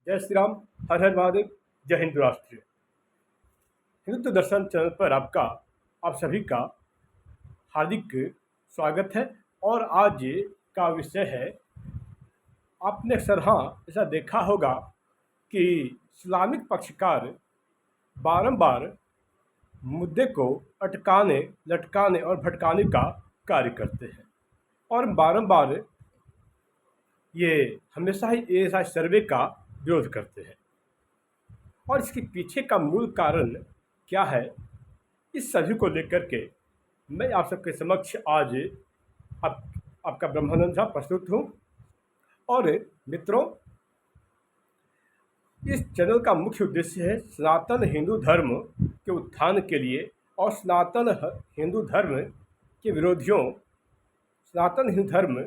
जय श्री राम। हर हर महादेव। जय हिंद राष्ट्र। हिंदुत्व दर्शन चैनल पर आप सभी का हार्दिक स्वागत है। और आज का विषय है, आपने अक्सर ऐसा देखा होगा कि इस्लामिक पक्षकार बारंबार मुद्दे को अटकाने, लटकाने और भटकाने का कार्य करते हैं और बारंबार ये हमेशा ही एएसआई सर्वे का विरोध करते हैं। और इसके पीछे का मूल कारण क्या है, इस सभी को लेकर के मैं आप सबके समक्ष आज आपका ब्रह्मानंद झा प्रस्तुत हूँ। और मित्रों, इस चैनल का मुख्य उद्देश्य है सनातन हिंदू धर्म के उत्थान के लिए और सनातन हिंदू धर्म के विरोधियों, सनातन हिंदू धर्म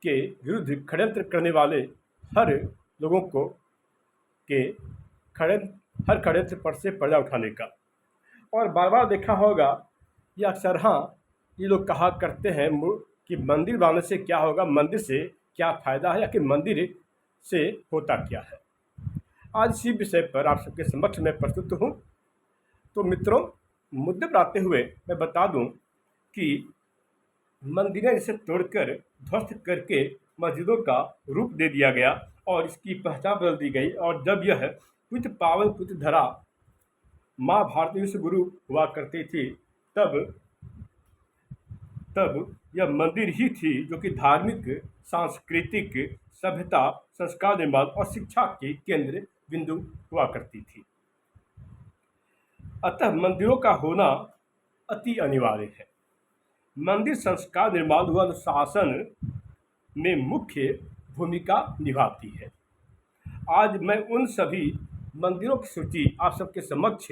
के विरुद्ध षड्यंत्र करने वाले हर लोगों को के हर षड्यंत्र पर से पर्दा उठाने का। और बार बार देखा होगा, ये अक्सर ये लोग कहा करते हैं कि मंदिर बनाने से क्या होगा, मंदिर से क्या फ़ायदा है, या कि मंदिर से होता क्या है। आज इसी विषय पर आप सबके समक्ष मैं प्रस्तुत हूँ। तो मित्रों, मुद्दे पर आते हुए मैं बता दूं कि मंदिरें इसे तोड़कर ध्वस्त करके मस्जिदों का रूप दे दिया गया और इसकी पहचान बदल दी गई। और जब यह पुत्र पावन पुत्र धरा माँ भारती विश्व गुरु हुआ करती थी, तब यह मंदिर ही थी जो कि धार्मिक, सांस्कृतिक, सभ्यता, संस्कार निर्माण और शिक्षा के केंद्र बिंदु हुआ करती थी। अतः मंदिरों का होना अति अनिवार्य है। मंदिर संस्कार निर्माण व अनुशासन में मुख्य भूमिका निभाती है। आज मैं उन सभी मंदिरों की सूची आप सबके समक्ष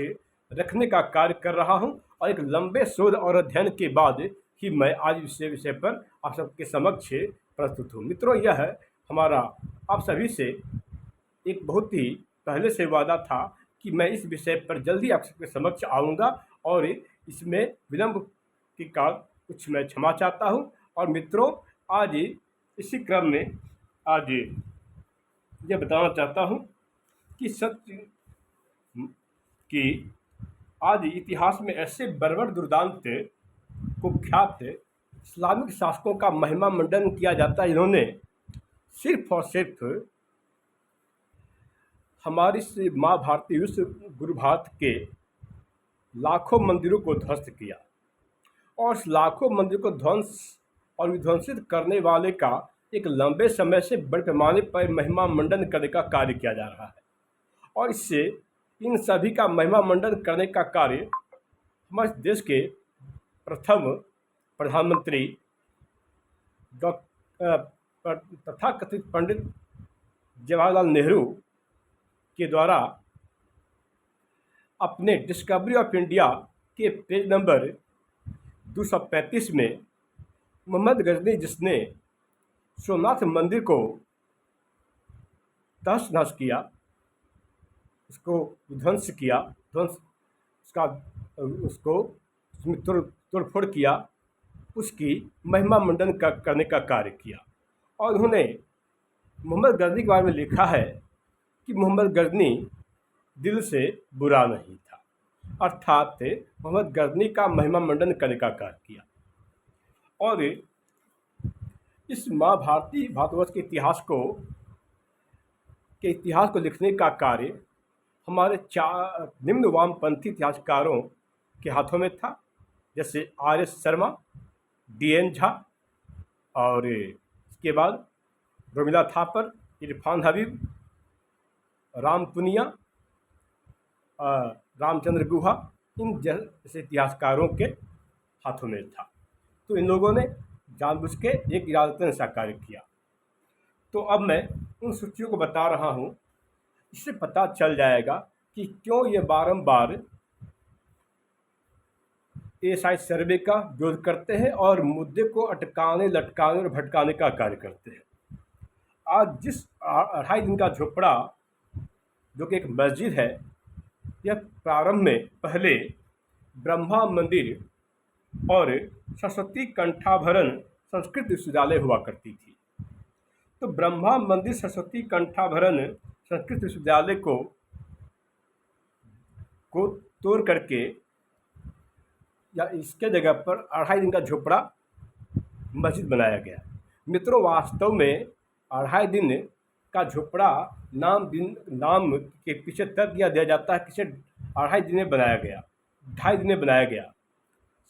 रखने का कार्य कर रहा हूं और एक लंबे शोध और अध्ययन के बाद ही मैं आज इस विषय पर आप सबके समक्ष प्रस्तुत हूं। मित्रों, यह हमारा आप सभी से एक बहुत ही पहले से वादा था कि मैं इस विषय पर जल्दी आप सबके समक्ष आऊँगा और इसमें विलंब के कारण कुछ मैं क्षमा चाहता हूं। और मित्रों, आज इसी क्रम में आज यह बताना चाहता हूं कि सत्य कि आज इतिहास में ऐसे बर्बर दुर्दांत कुख्यात इस्लामिक शासकों का महिमा मंडन किया जाता है, जिन्होंने सिर्फ और सिर्फ हमारी माँ भारती विश्व गुरु भारत के लाखों मंदिरों को ध्वस्त किया। और उस लाखों मंदिर को ध्वंस और विध्वंसित करने वाले का एक लंबे समय से बड़े पैमाने पर महिमा मंडन करने का कार्य किया जा रहा है। और इससे इन सभी का महिमा मंडन करने का कार्य हमारे देश के प्रथम प्रधानमंत्री तथाकथित पंडित जवाहरलाल नेहरू के द्वारा अपने डिस्कवरी ऑफ इंडिया के पेज नंबर 235 में मोहम्मद गजनी, जिसने सोमनाथ मंदिर को तहस नहस किया, उसको विध्वंस किया, उसको तोड़फोड़ किया, उसकी महिमा मंडन करने का कार्य किया। और उन्होंने मोहम्मद गजनी के बारे में लिखा है कि मोहम्मद गजनी दिल से बुरा नहीं था, अर्थात मोहम्मद गजनी का महिमा मंडन करने का कार्य किया। और इस माँ भारती भारतवर्ष के इतिहास को लिखने का कार्य हमारे चार निम्न वामपंथी इतिहासकारों के हाथों में था, जैसे आर.एस. शर्मा, डी.एन. झा, और इसके बाद रोमिला थापर, इरफान हबीब, राम पुनिया, रामचंद्र गुहा, इन जैसे इतिहासकारों के हाथों में था। तो इन लोगों ने जानबूझ के एक इरादतन ऐसा कार्य किया। तो अब मैं उन सूचियों को बता रहा हूँ, इससे पता चल जाएगा कि क्यों ये बारंबार एएसआई सर्वे का विरोध करते हैं और मुद्दे को अटकाने, लटकाने और भटकाने का कार्य करते हैं। आज जिस 2.5 दिन का झोपड़ा जो कि एक मस्जिद है, यह प्रारंभ में पहले ब्रह्मा मंदिर और सरस्वती कंठाभरण संस्कृत विश्वविद्यालय हुआ करती थी। तो ब्रह्मा मंदिर, सरस्वती कंठाभरण संस्कृत विश्वविद्यालय को तोड़ करके या इसके जगह पर 2.5 दिन का झोपड़ा मस्जिद बनाया गया। मित्रों, वास्तव में 2.5 दिन का झोपड़ा नाम के पीछे तर्क यह दिया जाता है कि इसे 2.5 दिन में बनाया गया, 2.5 दिन में बनाया गया।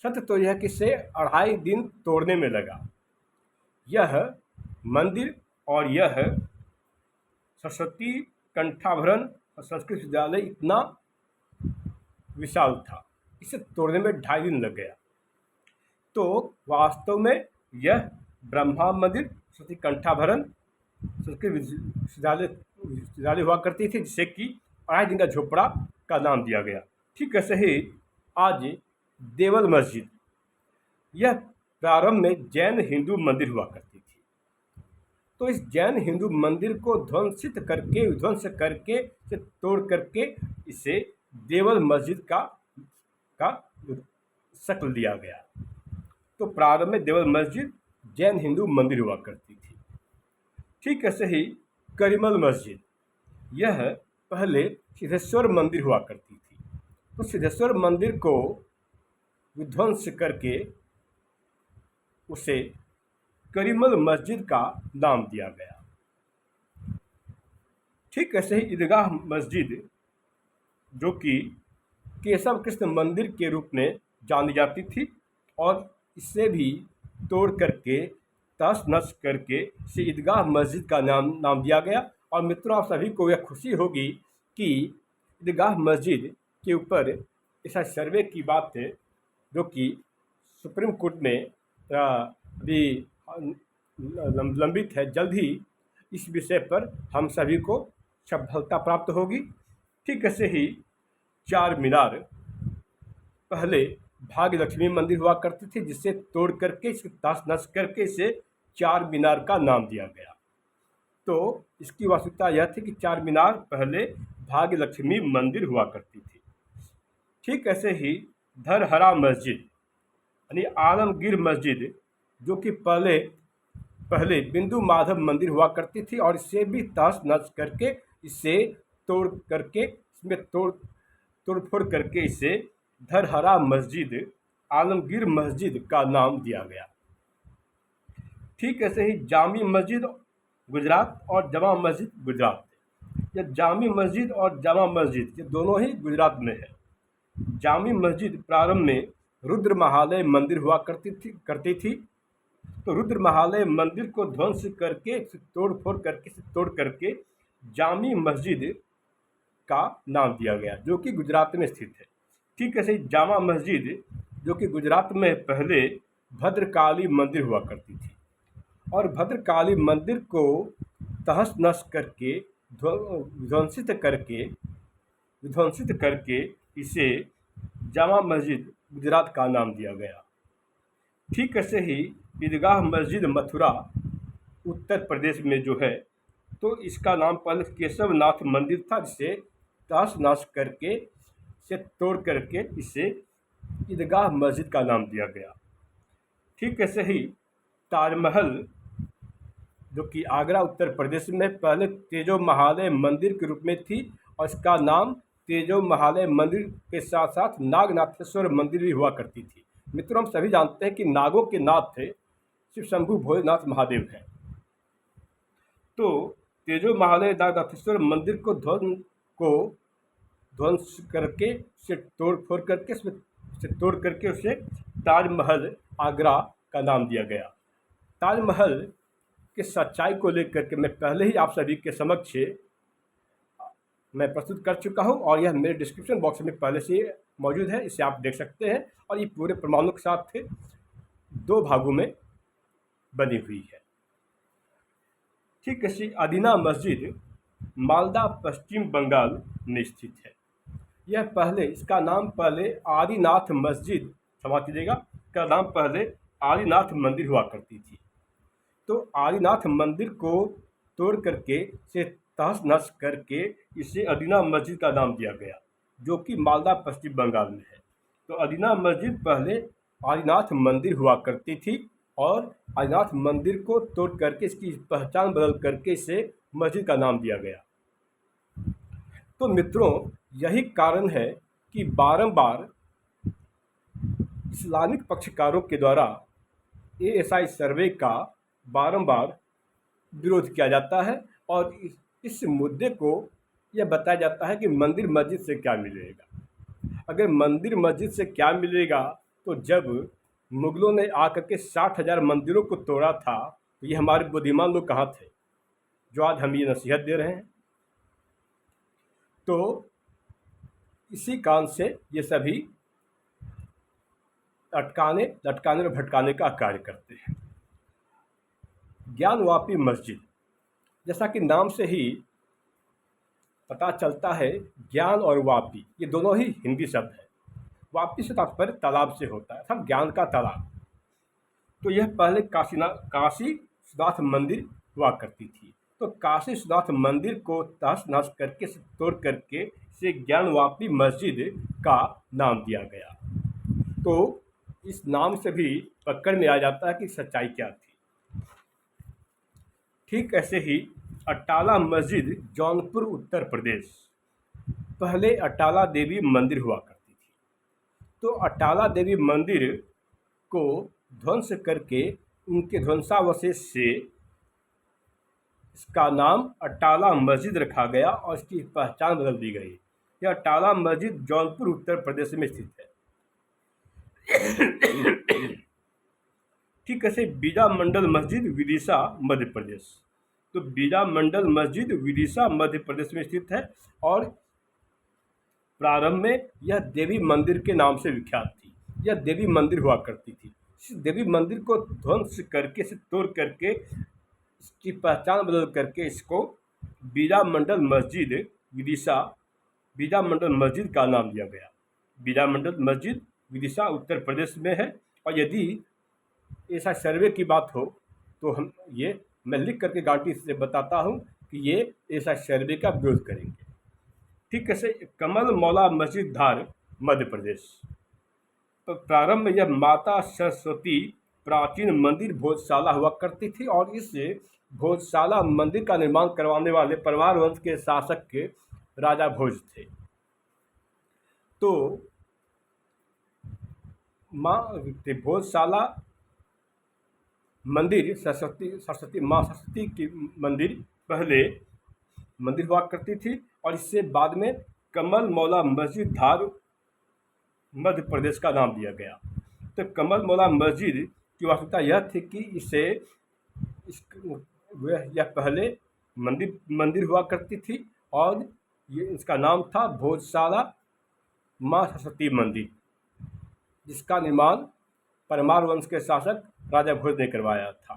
सत्य तो यह कि इसे 2.5 दिन तोड़ने में लगा। यह मंदिर और यह सरस्वती कंठाभरण संस्कृत विश्वविद्यालय इतना विशाल था, इसे तोड़ने में 2.5 दिन लग गया। तो वास्तव में यह ब्रह्मा मंदिर सरस्वती कंठाभरण संस्कृत विश्वविद्यालय हुआ करती थी, जिससे कि 2.5 दिन का झोपड़ा का नाम दिया गया। ठीक ऐसे ही आज देवल मस्जिद, यह प्रारंभ में जैन हिंदू मंदिर हुआ करती थी। तो इस जैन हिंदू मंदिर को विध्वंस करके इसे तोड़ करके इसे देवल मस्जिद का शक्ल दिया गया। तो प्रारंभ में देवल मस्जिद जैन हिंदू मंदिर हुआ करती थी। ठीक ऐसे ही करीमल मस्जिद, यह पहले सिद्धेश्वर मंदिर हुआ करती थी। तो सिद्धेश्वर मंदिर को विध्वंस करके उसे करीमल मस्जिद का नाम दिया गया। ठीक ऐसे ही ईदगाह मस्जिद, जो कि केशव कृष्ण मंदिर के रूप में जानी जाती थी, और इसे भी तोड़ करके तहस नहस करके इसे ईदगाह मस्जिद का नाम दिया गया। और मित्रों, आप सभी को यह खुशी होगी कि ईदगाह मस्जिद के ऊपर ऐसा सर्वे की बात है, जो कि सुप्रीम कोर्ट में भी लंबित है। जल्द ही इस विषय पर हम सभी को सफलता प्राप्त होगी। ठीक ऐसे ही चार मीनार, पहले भाग्य लक्ष्मी मंदिर हुआ करती थी, जिसे तोड़ करके इसे तहस नहस करके इसे चार मीनार का नाम दिया गया। तो इसकी वास्तविकता यह थी कि चार मीनार पहले भाग्य लक्ष्मी मंदिर हुआ करती थी। ठीक ऐसे ही धरहरा मस्जिद यानी आलमगीर मस्जिद, जो कि पहले बिंदु माधव मंदिर हुआ करती थी, और इसे भी तहस नहस करके इसे तोड़ करके इसमें तोड़फोड़ करके इसे धरहरा मस्जिद आलमगीर मस्जिद का नाम दिया गया। ठीक ऐसे ही जामी मस्जिद गुजरात और जमा मस्जिद गुजरात, यह जामी मस्जिद और जमा मस्जिद ये दोनों ही गुजरात में है। जामी मस्जिद प्रारंभ में रुद्र महालय मंदिर हुआ करती थी। तो रुद्र महालय मंदिर को ध्वंस करके तोड़ करके जामी मस्जिद का नाम दिया गया, जो कि गुजरात में स्थित है। ठीक है, जामा मस्जिद, जो कि गुजरात में पहले भद्रकाली मंदिर हुआ करती थी, और भद्रकाली मंदिर को तहस नहस करके विध्वंसित करके इसे जामा मस्जिद गुजरात का नाम दिया गया। ठीक ऐसे ही ईदगाह मस्जिद मथुरा उत्तर प्रदेश में जो है, तो इसका नाम पहले केशवनाथ मंदिर था, जिसे तहस नहस करके इसे तोड़ करके इसे ईदगाह मस्जिद का नाम दिया गया। ठीक ऐसे ही ताजमहल, जो कि आगरा उत्तर प्रदेश में पहले तेजो महालय मंदिर के रूप में थी, और इसका नाम तेजो महालय मंदिर के साथ साथ नागनाथेश्वर मंदिर भी हुआ करती थी। मित्रों, हम सभी जानते हैं कि नागों के नाथ थे शिव शंभु भोलेनाथ महादेव हैं। तो तेजो महालय नागनाथेश्वर मंदिर को ध्वंस करके उसे तोड़ करके उसे ताजमहल आगरा का नाम दिया गया। ताजमहल के सच्चाई को लेकर के मैं पहले ही आप सभी के समक्ष मैं प्रस्तुत कर चुका हूं, और यह मेरे डिस्क्रिप्शन बॉक्स में पहले से मौजूद है, इसे आप देख सकते हैं। और ये पूरे प्रमाणों के साथ 2 भागों में बनी हुई है। ठीक है, अदीना मस्जिद मालदा पश्चिम बंगाल में स्थित है। इसका नाम पहले आदिनाथ मस्जिद, क्षमा कीजिएगा, का नाम पहले आदिनाथ मंदिर हुआ करती थी। तो आदिनाथ मंदिर को तोड़ करके इसे तहस नहस करके इसे अदीना मस्जिद का नाम दिया गया, जो कि मालदा पश्चिम बंगाल में है। तो अदीना मस्जिद पहले आदिनाथ मंदिर हुआ करती थी, और आदिनाथ मंदिर को तोड़ करके इसकी पहचान बदल करके इसे मस्जिद का नाम दिया गया। तो मित्रों, यही कारण है कि बारंबार इस्लामिक पक्षकारों के द्वारा एएसआई सर्वे का बारंबार विरोध किया जाता है और इस मुद्दे को यह बताया जाता है कि मंदिर मस्जिद से क्या मिलेगा। अगर मंदिर मस्जिद से क्या मिलेगा, तो जब मुगलों ने आकर के 60,000 मंदिरों को तोड़ा था, तो ये हमारे बुद्धिमान लोग कहाँ थे जो आज हम ये नसीहत दे रहे हैं। तो इसी कारण से ये सभी अटकाने लटकाने और भटकाने का कार्य करते हैं। ज्ञानवापी मस्जिद, जैसा कि नाम से ही पता चलता है, ज्ञान और वापी ये दोनों ही हिंदी शब्द है। वापी से तात्पर्य तालाब से होता है, अर्थात ज्ञान का तालाब। तो यह पहले काशी सुदाथ मंदिर हुआ करती थी। तो काशी सुदाथ मंदिर को तहस नहस करके तोड़ करके इसे ज्ञानवापी मस्जिद का नाम दिया गया। तो इस नाम से भी पकड़ में आ जाता है कि सच्चाई क्या थी। ठीक ऐसे ही अटाला मस्जिद जौनपुर उत्तर प्रदेश, पहले अटाला देवी मंदिर हुआ करती थी। तो अटाला देवी मंदिर को ध्वंस करके उनके ध्वंसावशेष से इसका नाम अटाला मस्जिद रखा गया और इसकी पहचान बदल दी गई। यह अटाला मस्जिद जौनपुर उत्तर प्रदेश में स्थित है। ठीक ऐसे बीजा मंडल मस्जिद विदिशा मध्य प्रदेश। तो बीजा मंडल मस्जिद विदिशा मध्य प्रदेश में स्थित है और प्रारंभ में यह देवी मंदिर के नाम से विख्यात थी। यह देवी मंदिर हुआ करती थी। इस देवी मंदिर को ध्वंस करके, इसे तोड़ करके, इसकी पहचान बदल करके इसको बीजा मंडल मस्जिद विदिशा, बीजा मंडल मस्जिद का नाम दिया गया। बीजा मंडल मस्जिद विदिशा उत्तर प्रदेश में है। और यदि ऐसा सर्वे की बात हो तो मैं लिख करके गारंटी से बताता हूँ कि ये ऐसा सर्वे का विरोध करेंगे। ठीक कैसे कमल मौला मस्जिद धार मध्य प्रदेश। तो प्रारंभ में यह माता सरस्वती प्राचीन मंदिर भोजशाला हुआ करती थी और इस भोजशाला मंदिर का निर्माण करवाने वाले परमार वंश के शासक के राजा भोज थे। तो भोजशाला मंदिर सरस्वती माँ सरस्वती की मंदिर पहले मंदिर हुआ करती थी और इससे बाद में कमल मौला मस्जिद धार मध्य प्रदेश का नाम दिया गया। तो कमल मौला मस्जिद की वास्तविकता यह थी कि यह पहले मंदिर हुआ करती थी और इसका नाम था भोजशाला माँ सरस्वती मंदिर, जिसका निर्माण परमार वंश के शासक राजा भोज ने करवाया था।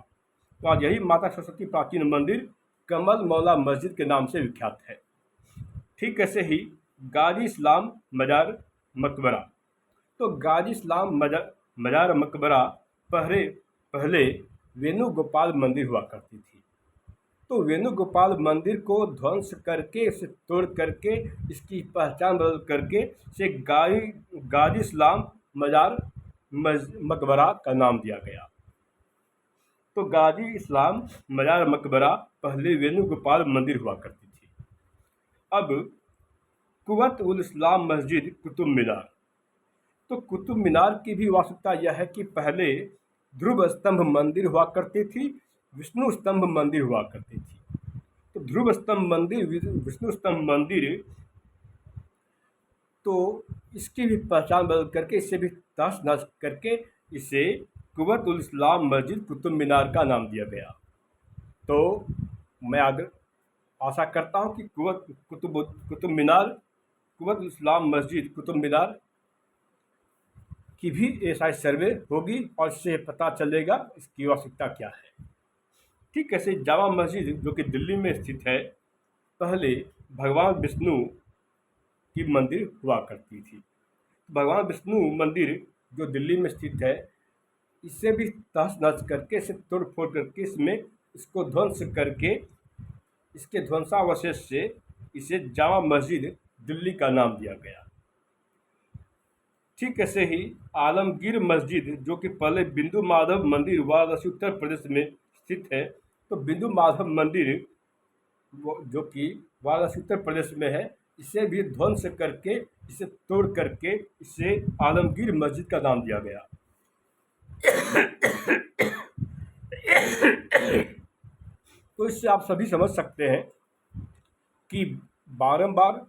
तो आज यही माता सरस्वती प्राचीन मंदिर कमल मौला मस्जिद के नाम से विख्यात है। ठीक ऐसे ही गाजी इस्लाम मजार मकबरा। तो गाजी इस्लाम मजार मकबरा पहले वेणुगोपाल मंदिर हुआ करती थी। तो वेणुगोपाल मंदिर को ध्वंस करके, इसे तोड़ करके, इसकी पहचान बदल करके इसे गाजी इस्लाम मजार मकबरा का नाम दिया गया। तो गाजी इस्लाम मजार मकबरा पहले वेणुगोपाल मंदिर हुआ करती थी। अब कुवत उल इस्लाम मस्जिद कुतुब मीनार। तो कुतुब मीनार की भी वास्तविकता यह है कि पहले ध्रुव स्तंभ मंदिर हुआ करती थी, विष्णु स्तंभ मंदिर हुआ करती थी। तो ध्रुव स्तंभ मंदिर, विष्णु स्तंभ मंदिर, तो इसकी भी पहचान बदल करके, इसे भी तहस नहस करके इसे कुवत उल इस्लाम मस्जिद कुतुब मीनार का नाम दिया गया। तो मैं आशा करता हूँ कि कुतुब मीनार, कुवत उल इस्लाम मस्जिद कुतुब मीनार की भी ऐसा सर्वे होगी और इससे पता चलेगा इसकी आवश्यकता क्या है। ठीक ऐसे जामा मस्जिद जो कि दिल्ली में स्थित है, पहले भगवान विष्णु की मंदिर हुआ करती थी। भगवान विष्णु मंदिर जो दिल्ली में स्थित है, इसे भी तहस नहस करके, इसे तोड़ फोड़ करके, इसको ध्वंस करके, इसके ध्वंसावशेष से इसे जामा मस्जिद दिल्ली का नाम दिया गया। ठीक ऐसे ही आलमगीर मस्जिद जो कि पहले बिंदु माधव मंदिर वाराणसी उत्तर प्रदेश में स्थित है। तो बिंदु माधव मंदिर जो कि वाराणसी उत्तर प्रदेश में है, इसे भी ध्वंस करके, इसे तोड़ करके इसे आलमगीर मस्जिद का नाम दिया गया। तो इससे आप सभी समझ सकते हैं कि बारंबार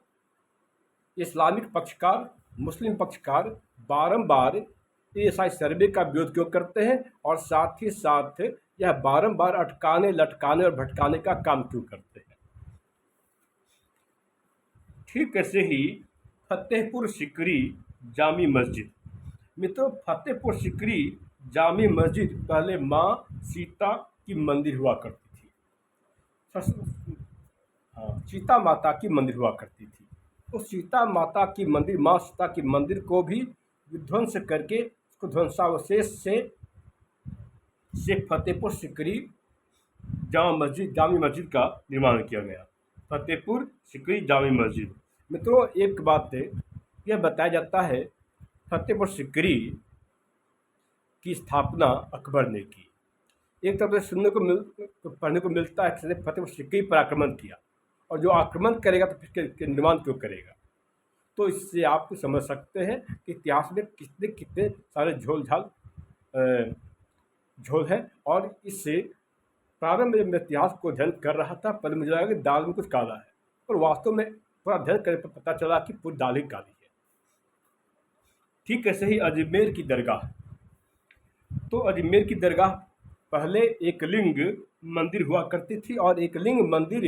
इस्लामिक पक्षकार, मुस्लिम पक्षकार बारंबार एएसआई सर्वे का विरोध क्यों करते हैं, और साथ ही साथ यह बारंबार अटकाने, लटकाने और भटकाने का काम क्यों करते हैं। ठीक ऐसे ही फतेहपुर सिकरी जामी मस्जिद। मित्रों, फतेहपुर सिकरी जामी मस्जिद पहले माँ सीता की मंदिर हुआ करती थी। हाँ, सीता माता की मंदिर हुआ करती थी। तो सीता माता की मंदिर, माँ सीता की मंदिर को भी विध्वंस करके उसको ध्वंसावशेष से फतेहपुर सिकरी जामी मस्जिद का निर्माण किया गया। फतेहपुर सिकरी जामी मस्जिद। मित्रों, एक बात यह बताया जाता है, फतेहपुर सिकरी की स्थापना अकबर ने की। एक तरफ से पढ़ने को मिलता है कि उसने फतेहपुर सिकरी पर आक्रमण किया, और जो आक्रमण करेगा तो फिर निर्माण क्यों करेगा। तो इससे आप समझ सकते हैं कि इतिहास में कितने कितने सारे झोल है। और इससे प्रारंभ में मैं इतिहास को अध्ययन कर रहा था, पर मुझे लगा कि दाल में कुछ काला है, और वास्तव में थोड़ा अध्ययन करने पर पता चला कि पूरी दाल ही काली है। ठीक ऐसे ही अजमेर की दरगाह। तो अजमेर की दरगाह पहले एक लिंग मंदिर हुआ करती थी, और एक लिंग मंदिर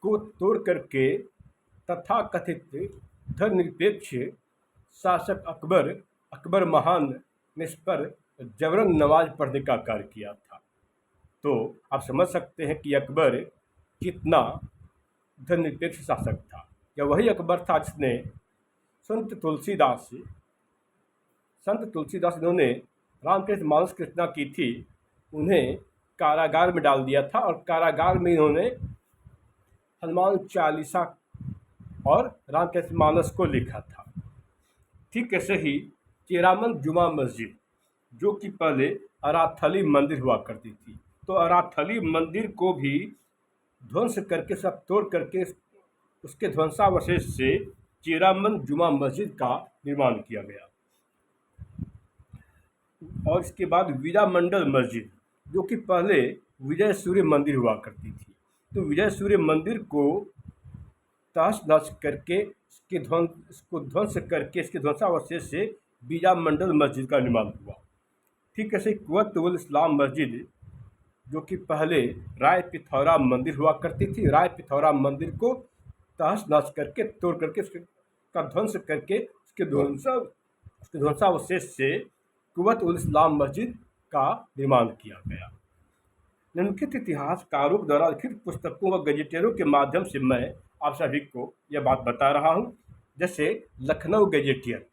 को तोड़ करके तथाकथित धर्मनिरपेक्ष शासक अकबर महान ने इस पर जबरन नमाज पढ़ने का कार्य किया था। तो आप समझ सकते हैं कि अकबर कितना धर्मनिरपेक्ष शासक था। या वही अकबर था जिसने संत तुलसीदास इन्होंने रामकृष्ण मानस की रचना की थी, उन्हें कारागार में डाल दिया था, और कारागार में इन्होंने हनुमान चालीसा और रामकृष्ण मानस को लिखा था। ठीक ऐसे ही चेरामन जुमा मस्जिद, जो कि पहले अराथली मंदिर हुआ करती थी, तो अराथली मंदिर को भी ध्वंस करके, सब तोड़ करके उसके ध्वंसावशेष से चेरामन जुमा मस्जिद का निर्माण किया गया। और इसके बाद वीरामंडल मस्जिद, जो कि पहले विजय सूर्य मंदिर हुआ करती थी, तो विजय सूर्य मंदिर को तहस नहस करके इसको ध्वंस करके इसके ध्वंसावशेष से वीरामंडल मस्जिद का निर्माण हुआ। ठीक ऐसे कुव्वत उल इस्लाम मस्जिद, जो कि पहले राय पिथौरा मंदिर हुआ करती थी, राय पिथौरा मंदिर को तहस नहस करके, तोड़ करके, उसका ध्वंस करके उसके ध्वंसावशेष से कुव्वत उल इस्लाम मस्जिद का निर्माण किया गया। निम्नलिखित इतिहासकारों द्वारा लिखित पुस्तकों व गजेटियरों के माध्यम से मैं आप सभी को यह बात बता रहा हूँ। जैसे लखनऊ गजेटियर,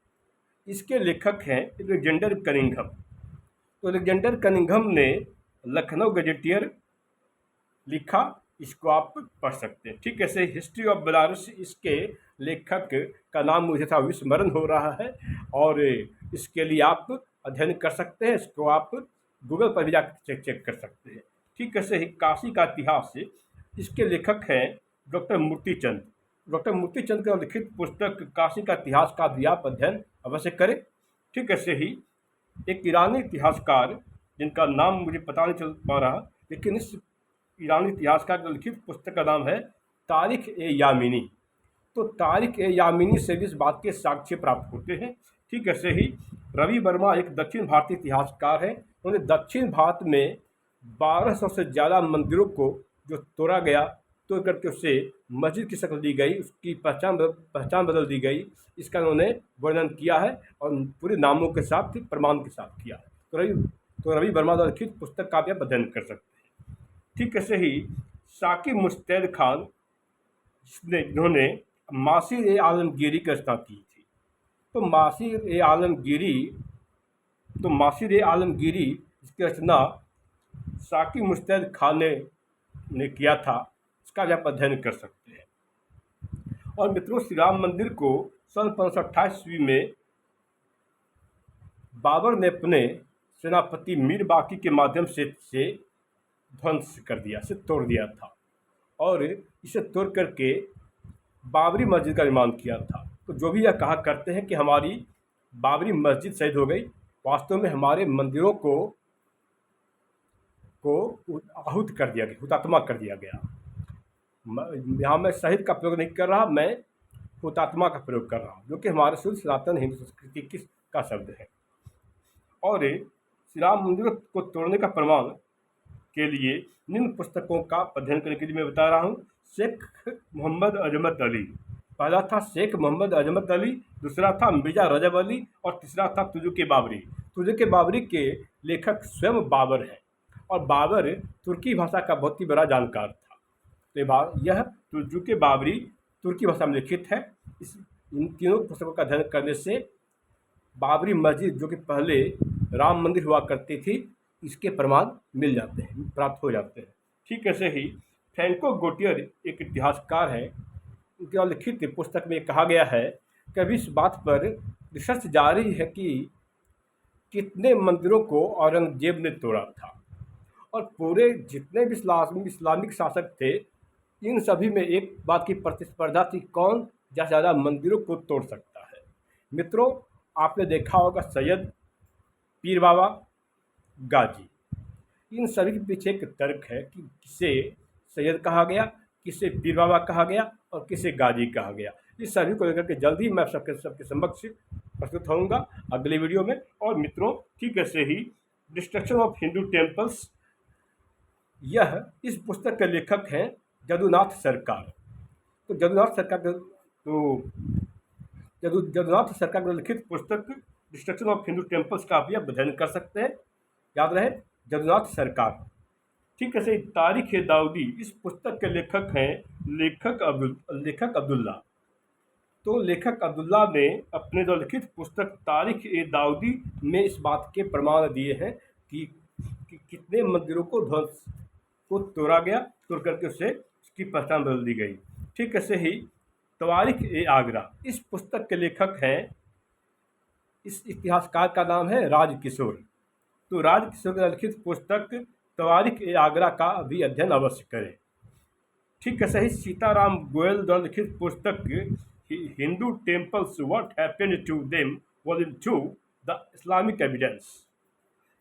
इसके लेखक हैं अलेक्जेंडर कनिंघम। तो अलेक्जेंडर कनिंघम ने लखनऊ गजेटियर लिखा, इसको आप पढ़ सकते हैं। ठीक ऐसे हिस्ट्री ऑफ बनारस, इसके लेखक का नाम मुझे था विस्मरण हो रहा है, और इसके लिए आप अध्ययन कर सकते हैं, इसको आप गूगल पर भी जाकर चेक कर सकते हैं। ठीक ऐसे ही काशी का इतिहास, इसके लेखक हैं डॉक्टर मूर्तिचंद। डॉक्टर मूर्तिचंद का लिखित पुस्तक काशी का इतिहास का भी आप अध्ययन अवश्य करें। ठीक ऐसे ही एक ईरानी इतिहासकार, जिनका नाम मुझे पता नहीं चल पा रहा, लेकिन इस ईरानी इतिहासकार का लिखित पुस्तक का नाम है तारीख ए यामीनी। तो तारीख ए यामीनी से भी इस बात के साक्ष्य प्राप्त होते हैं। ठीक ऐसे ही रवि वर्मा एक दक्षिण भारतीय इतिहासकार हैं। उन्होंने दक्षिण भारत में 1200 से ज़्यादा मंदिरों को जो तोड़ा गया, तोड़ करके उससे मस्जिद की शक्ल दी गई, उसकी पहचान बदल दी गई, इसका उन्होंने वर्णन किया है, और पूरे नामों के साथ, प्रमाण के साथ किया है। तो रवि वर्मा द्वारा लिखित पुस्तक का भी आप अध्ययन कर सकते हैं। ठीक ऐसे ही साकिब मुश्तैद खान, जिन्होंने मासिर ए आलमगीरी की रचना की थी। तो मासिर ए आलमगीरी इसकी रचना साकिब मुश्तैद खान ने किया था, इसका भी आप अध्ययन कर सकते हैं। और मित्रों, श्री राम मंदिर को सन 1528 ईस्वी में बाबर ने अपने सेनापति मीर बाकी के माध्यम से ध्वंस कर दिया, से तोड़ दिया था, और इसे तोड़ करके बाबरी मस्जिद का निर्माण किया था। तो जो भी यह कहा करते हैं कि हमारी बाबरी मस्जिद शहीद हो गई, वास्तव में हमारे मंदिरों को आहूत कर दिया गया, हुतात्मा कर दिया गया। यहाँ मैं शहीद का प्रयोग नहीं कर रहा, मैं हुतात्मा का प्रयोग कर रहा हूँ, जो कि हमारे शुद्ध सनातन हिंदू संस्कृति का शब्द है। और श्री राम मंदिर को तोड़ने का प्रमाण के लिए निम्न पुस्तकों का अध्ययन करने के लिए मैं बता रहा हूँ। शेख मोहम्मद अजमत अली, पहला था शेख मोहम्मद अजमत अली, दूसरा था मिर्जा रजब अली और तीसरा था तुजुक बाबरी। तुजुक बाबरी के लेखक स्वयं बाबर हैं और बाबर तुर्की भाषा का बहुत ही बड़ा जानकार था। तो यह तुजुक बाबरी तुर्की भाषा में लिखित है। इन तीनों पुस्तकों का अध्ययन करने से बाबरी मस्जिद, जो कि पहले राम मंदिर हुआ करती थी, इसके प्रमाण मिल जाते हैं, प्राप्त हो जाते हैं। ठीक ऐसे ही फ्रैंको गोटियर एक इतिहासकार हैं, उनके द्वारा लिखित पुस्तक में कहा गया है कि अभी इस बात पर रिसर्च जारी है कि कितने मंदिरों को औरंगजेब ने तोड़ा था, और पूरे जितने भी इस्लामिक शासक थे, इन सभी में एक बात की प्रतिस्पर्धा थी, कौन ज़्यादा मंदिरों को तोड़ सकता है। मित्रों, आपने देखा होगा सैयद, पीर बाबा, गाजी, इन सभी के पीछे एक तर्क है कि किसे सैयद कहा गया, किसे पीर बाबा कहा गया और किसे गाजी कहा गया। इस सभी को लेकर के जल्द ही मैं सबके समक्ष प्रस्तुत होऊंगा अगले वीडियो में। और मित्रों, ठीक ऐसे ही डिस्ट्रक्शन ऑफ हिंदू टेम्पल्स, यह इस पुस्तक के लेखक हैं जदुनाथ सरकार। तो जदुनाथ सरकार द्वारा लिखित पुस्तक डिस्ट्रक्शन ऑफ हिंदू टेम्पल्स का भी आप अध्ययन कर सकते हैं। याद रहे, जदुनाथ सरकार। ठीक है, तारीख ए दाऊदी, इस पुस्तक के लेखक हैं लेखक अब्दुल्ला। तो लेखक अब्दुल्ला ने अपने जो लिखित पुस्तक तारीख ए दाऊदी में इस बात के प्रमाण दिए हैं कि कितने मंदिरों को तोड़ा गया, तोड़ करके उसकी पहचान बदल दी गई। ठीक ऐसे ही तवारीख ए आगरा, इस पुस्तक के लेखक हैं, इस इतिहासकार का नाम है राज किशोर। तो राज किशोर का लिखित पुस्तक तवारीख ए आगरा का भी अध्ययन अवश्य करें। ठीक है, सही सीताराम गोयल द्वारा लिखित पुस्तक Hindu temples what happened to them volume 2 the Islamic evidence.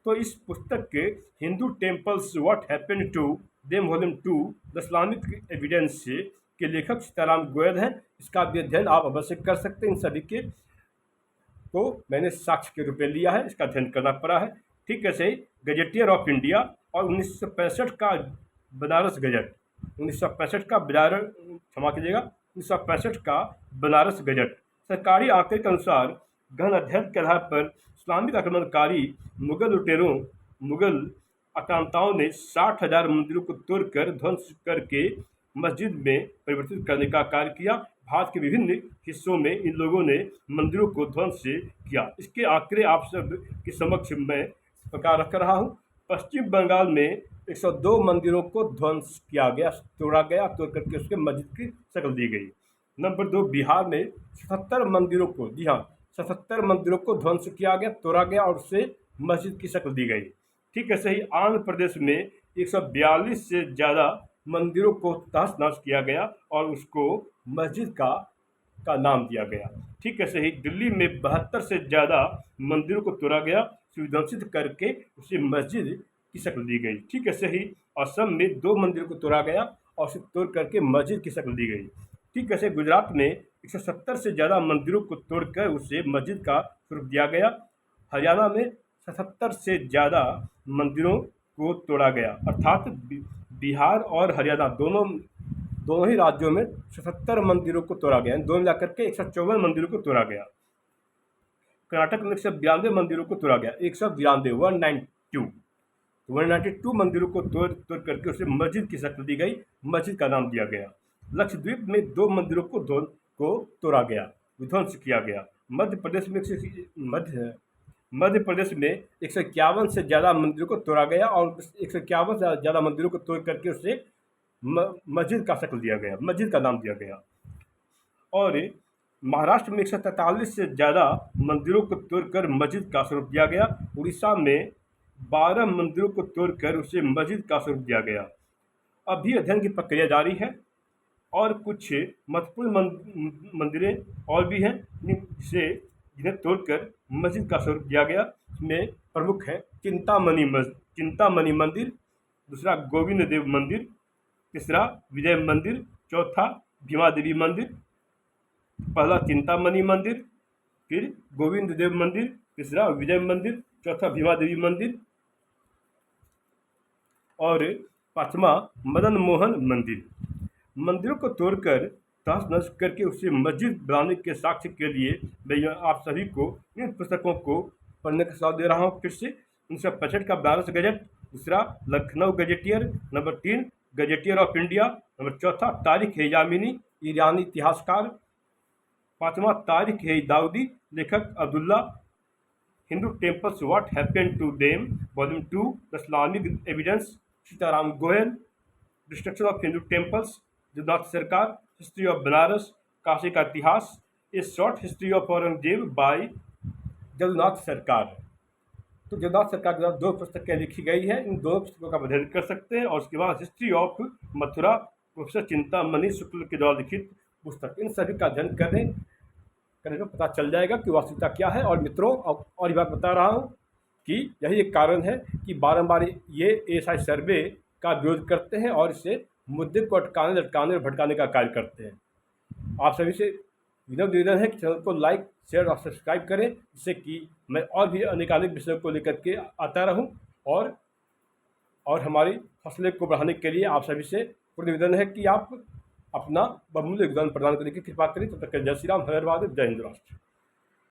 तो इस पुस्तक के Hindu temples what happened to them volume 2 the Islamic evidence के लेखक सीताराम गोयल हैं। इसका भी अध्ययन आप अवश्य कर सकते हैं। इन सभी के को मैंने साक्ष्य के रूप में लिया है, इसका अध्ययन करना पड़ा है। ठीक है, सही गजेटियर ऑफ इंडिया और 1965 का बनारस गजट, 1965 का क्षमा कीजिएगा 1965 का बनारस गजट, सरकारी आंकड़े के अनुसार गहन अध्ययन के आधार पर इस्लामिक आक्रमणकारी मुगल आक्रांताओं ने 60,000 मंदिरों को तोड़कर ध्वंस करके मस्जिद में परिवर्तित करने का कार्य किया। भारत के विभिन्न हिस्सों में इन लोगों ने मंदिरों को ध्वंस किया। इसके आंकड़े आप सब के समक्ष मैं इस प्रकार रख रहा हूँ। पश्चिम बंगाल में 102 मंदिरों को ध्वंस किया गया, तोड़ा गया, तोड़ करके उसके मस्जिद की शक्ल दी गई। नंबर 2, बिहार में 77 मंदिरों को, जी हाँ 77 मंदिरों को ध्वंस किया गया, तोड़ा गया और उससे मस्जिद की शक्ल दी गई। ठीक है, सही आंध्र प्रदेश में 142 से ज़्यादा मंदिरों को तहस नहस किया गया और उसको मस्जिद का नाम दिया गया। ठीक है, सही दिल्ली में 72 से ज़्यादा मंदिरों को तोड़ा गया, विध्वंसित करके उसे मस्जिद की शक्ल दी गई। ठीक है, सही असम में 2 मंदिरों को तोड़ा गया और उसे तोड़ करके मस्जिद की शक्ल दी गई। ठीक है, सही गुजरात में 170 से ज़्यादा मंदिरों को तोड़कर उसे मस्जिद का स्वरूप दिया गया। हरियाणा में 77 से ज़्यादा मंदिरों को तोड़ा गया, अर्थात बिहार और हरियाणा दोनों ही राज्यों में 77 मंदिरों को तोड़ा गया, दोनों मिलाकर के 154 मंदिरों को तोड़ा गया। कर्नाटक में 192 मंदिरों को तोड़ा गया, 192 मंदिरों को तोड़ करके उसे मस्जिद की शक्ल दी गई, मस्जिद का नाम दिया गया। लक्षद्वीप में 2 मंदिरों को तोड़ा गया, विध्वंस किया गया। मध्य प्रदेश में 151 से ज़्यादा मंदिरों को तोड़ा गया और 151 से ज़्यादा मंदिरों को तोड़ करके उसे मस्जिद का शक्ल दिया गया, मस्जिद का नाम दिया गया। और महाराष्ट्र में 143 से ज़्यादा मंदिरों को तोड़कर मस्जिद का स्वरूप दिया गया। उड़ीसा में 12 मंदिरों को तोड़कर उसे मस्जिद का स्वरूप दिया गया। अभी अध्ययन की प्रक्रिया जारी है और कुछ महत्वपूर्ण मंदिरें और भी हैं जिन्हें तोड़कर मस्जिद का स्वरूप दिया गया। इसमें प्रमुख है चिंतामणि मंदिर, दूसरा गोविंद देव मंदिर, तीसरा विजय मंदिर, चौथा भीमा देवी मंदिर। पहला चिंतामणि मंदिर, फिर गोविंद देव मंदिर, तीसरा विजय मंदिर, चौथा भीमा देवी मंदिर और पांचवा मदन मोहन मंदिर। मंदिरों को तोड़कर तहस नहस करके उसे मस्जिद बनाने के साक्ष्य के लिए मैं आप सभी को इन पुस्तकों को पढ़ने का सलाह दे रहा हूँ। फिर से 1965 का बनारस गजट, दूसरा Lucknow gazetteer, number 3 gazetteer of India, number 4 तारीख है यामिनी ईरानी इतिहासकार, 5वां तारीख है दाऊदी लेखक Abdullah, Hindu temples what happened to them volume 2 the Islamic evidence Sitaram Goel, destruction of Hindu temples Jagannath Sarkar, history of Banaras Kashi का इतिहास, a short history of Aurangzeb by Jagannath Sarkar. तो जगन्नाथ सरकार के द्वारा 2 पुस्तकें लिखी गई है। इन 2 पुस्तकों का अध्ययन कर सकते हैं। और उसके बाद history of Mathura professor Chintamani Shukla के द्वारा लिखित पुस्तक, इन सभी का अध्ययन करने पर पता चल जाएगा कि वास्तविकता क्या है। और मित्रों, और ये बात बता रहा हूँ कि यही एक कारण है कि बारंबार ये एएसआई सर्वे का विरोध करते हैं और इससे मुद्दे को अटकाने, लटकाने और भटकाने का कार्य करते हैं। आप सभी से निवेदन है कि चैनल को लाइक, शेयर और सब्सक्राइब करें, जिससे कि मैं और भी अनेकानेक विषयों को लेकर के आता रहूं। और हमारी फसलें को बढ़ाने के लिए आप सभी से निवेदन है कि आप अपना बहुमूल्य योगदान प्रदान करने की कृपा करें। तब तक जय श्री राम, हर हर महादेव, जय हिंद राष्ट्र।